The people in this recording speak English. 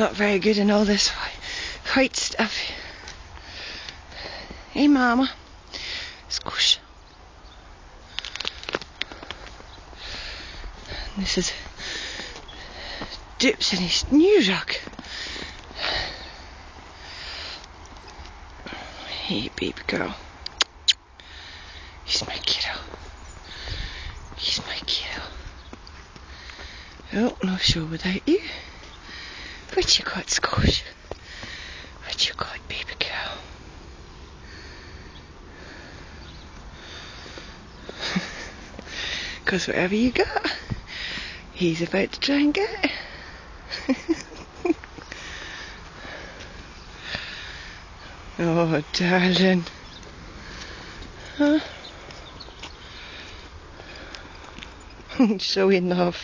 not very good in all this white stuff. Hey mama. Squish. This is Dips in his new rug. Hey baby girl. He's my kiddo. He's my kiddo. Oh, no show without you. What you got, Squash? What you got, baby girl? Because whatever you got, he's about to try and get. Oh, darling. Huh? So in love.